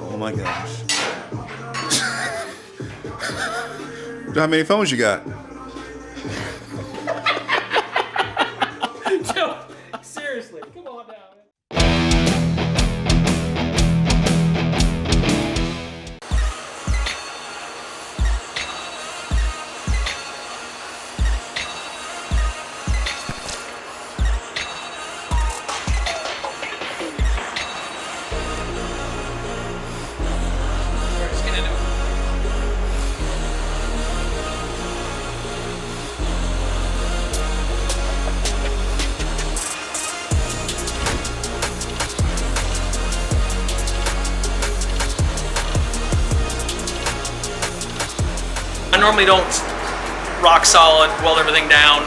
Oh my gosh. How many phones you got? Joe, seriously, come on now, man. Let's get into it. I normally don't rock solid weld everything down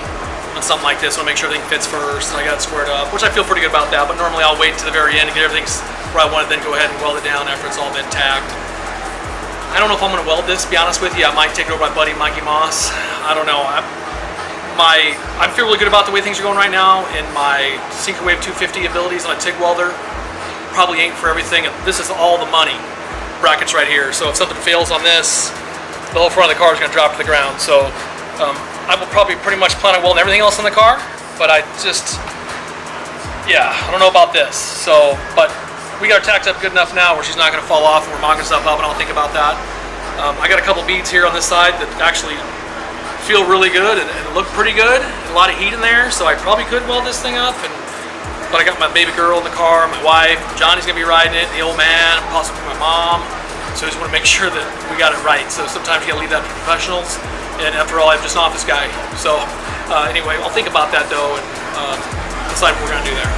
on something like this. I want to make sure everything fits first, and I got it squared up, which I feel pretty good about that, but normally I'll wait to the very end to get everything where I want it, then go ahead and weld it down after it's all been tacked. I don't know if I'm going to weld this, to be honest with you. I might take it over my buddy Mikey Moss. I don't know. I feel really good about the way things are going right now, and my Synchrowave 250 abilities on a TIG welder probably ain't for everything. This is all the money brackets right here, so if something fails on this, the whole front of the car is going to drop to the ground. So I will probably pretty much plan on welding everything else in the car, but I don't know about this. So, but we got her tacked up good enough now where she's not going to fall off, and we're mocking stuff up, and I'll think about that. I got a couple beads here on this side that actually feel really good and look pretty good. A lot of heat in there, so I probably could weld this thing up. But I got my baby girl in the car, my wife, Johnny's going to be riding it, the old man, possibly my mom. So I just want to make sure that we got it right. So sometimes you got to leave that to professionals. And after all, I'm just an office guy. So anyway, I'll think about that though and decide what we're going to do there.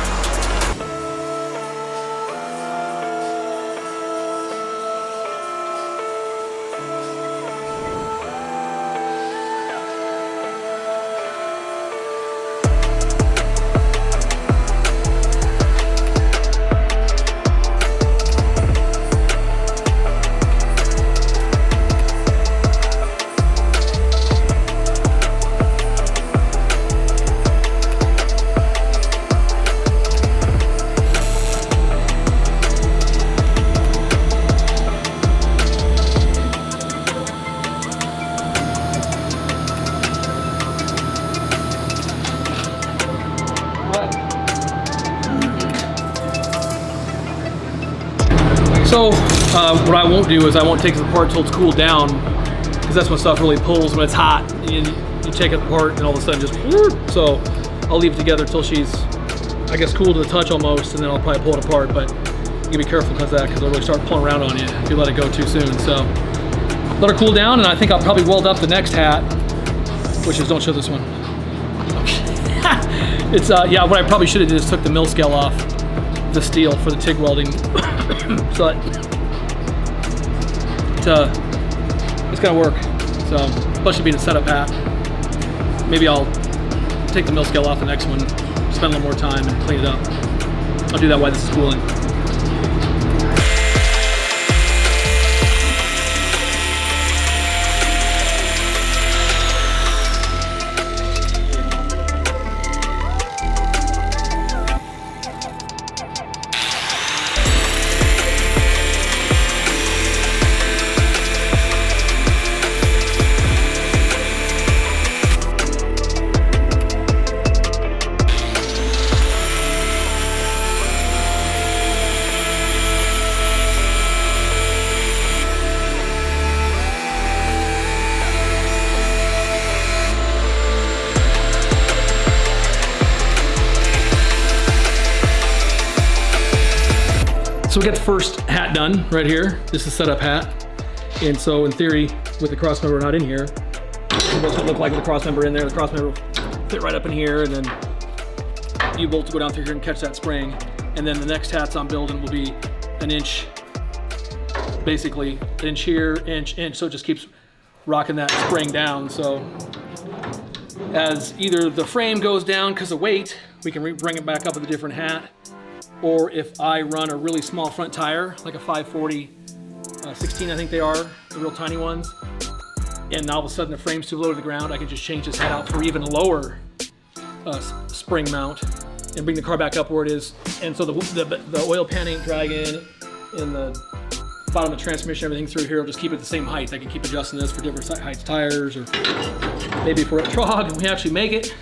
So what I won't do is I won't take it apart until it's cooled down, because that's when stuff really pulls when it's hot. You take it apart and all of a sudden just, so I'll leave it together until she's, I guess, cool to the touch almost, and then I'll probably pull it apart. But you gotta be careful because of that, because it'll really start pulling around on you if you let it go too soon. So let her cool down, and I think I'll probably weld up the next hat, which is, don't show this one. It's yeah, what I probably should have did is took the mill scale off the steel for the TIG welding. So it's gonna work. So plus, being a setup hat, maybe I'll take the mill scale off the next one, spend a little more time and clean it up. I'll do that while this is cooling. So we got the first hat done right here. This is a setup hat. And so in theory, with the cross member not in here, what's it look like with the cross member in there? The cross member will fit right up in here, and then U-bolt to go down through here and catch that spring. And then the next hats I'm building will be an inch, basically inch here, inch, so it just keeps rocking that spring down. So as either the frame goes down because of weight, we can bring it back up with a different hat, or if I run a really small front tire, like a 540 16, I think they are, the real tiny ones, and all of a sudden the frame's too low to the ground, I can just change this head out for even lower spring mount and bring the car back up where it is. And so the oil pan ain't dragging, and the bottom of the transmission, everything through here will just keep it the same height. I can keep adjusting this for different heights tires, or maybe if we're at Trog and we actually make it,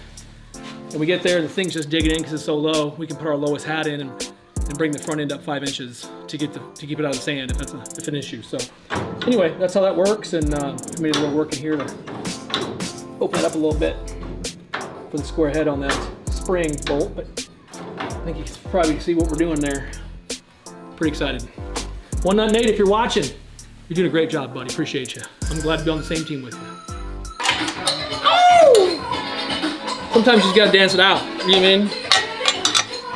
and we get there, the thing's just digging in because it's so low, we can put our lowest hat in and bring the front end up 5 inches to keep it out of the sand if it's an issue. So anyway, that's how that works, and made a little work in here to open it up a little bit for the square head on that spring bolt. But I think you can probably see what we're doing there. Pretty excited. One Nut Nate, if you're watching, you're doing a great job, buddy. Appreciate you. I'm glad to be on the same team with you. Sometimes you just gotta dance it out. You know what I mean?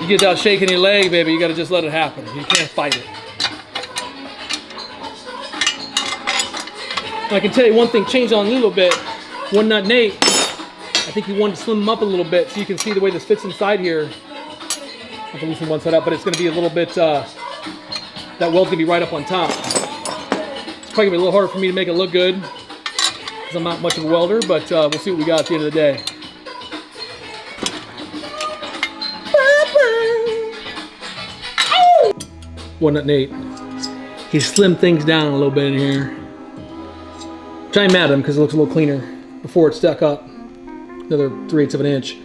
You get out shaking your leg, baby, you gotta just let it happen. You can't fight it. And I can tell you one thing changed on a little bit. One Nut Nate, I think he wanted to slim him up a little bit so you can see the way this fits inside here. I can loosen one side up, but it's gonna be a little bit, that weld's gonna be right up on top. It's probably gonna be a little harder for me to make it look good because I'm not much of a welder, but we'll see what we got at the end of the day. One Nut Nate, he slimmed things down a little bit in here. Which I'm mad at him because it looks a little cleaner. Before it stuck up another 3/8 of an inch.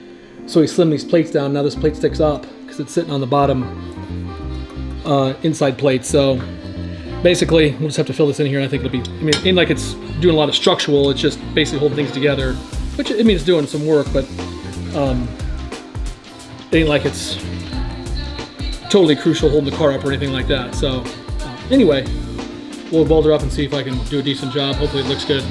So he slimmed these plates down. Now this plate sticks up because it's sitting on the bottom inside plate. So basically, we'll just have to fill this in here. I think it'll be, I mean, it ain't like it's doing a lot of structural. It's just basically holding things together, which I mean, it's doing some work, but it ain't like it's totally crucial holding the car up or anything like that. So anyway, we'll weld her up and see if I can do a decent job. Hopefully it looks good.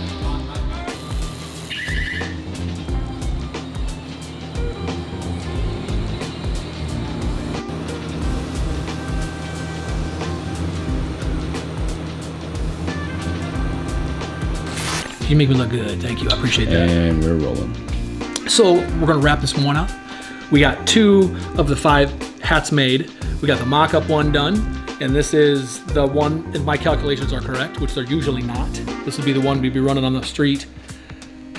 You make me look good. Thank you. I appreciate that. And we're rolling. So we're gonna wrap this one up. We got 2 of the 5 hats made. We got the mock-up one done, and this is the one, if my calculations are correct, which they're usually not. This would be the one we'd be running on the street,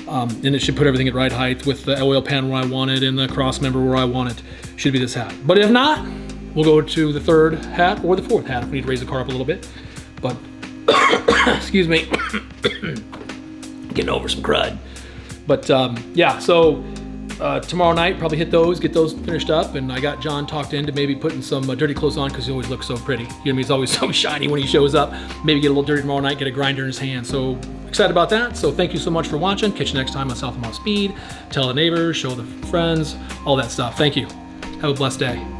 and it should put everything at right height with the oil pan where I want it and the cross member where I want it. Should be this hat. But if not, we'll go to the 3rd hat or the 4th hat if we need to raise the car up a little bit. But, excuse me, getting over some crud. But yeah, so tomorrow night, probably hit those, get those finished up, and I got John talked into maybe putting some dirty clothes on because he always looks so pretty. You know what I mean? He's always so shiny when he shows up. Maybe get a little dirty tomorrow night, get a grinder in his hand. So excited about that. So thank you so much for watching. Catch you next time on South Omaha Speed. Tell the neighbors, show the friends, all that stuff. Thank you. Have a blessed day.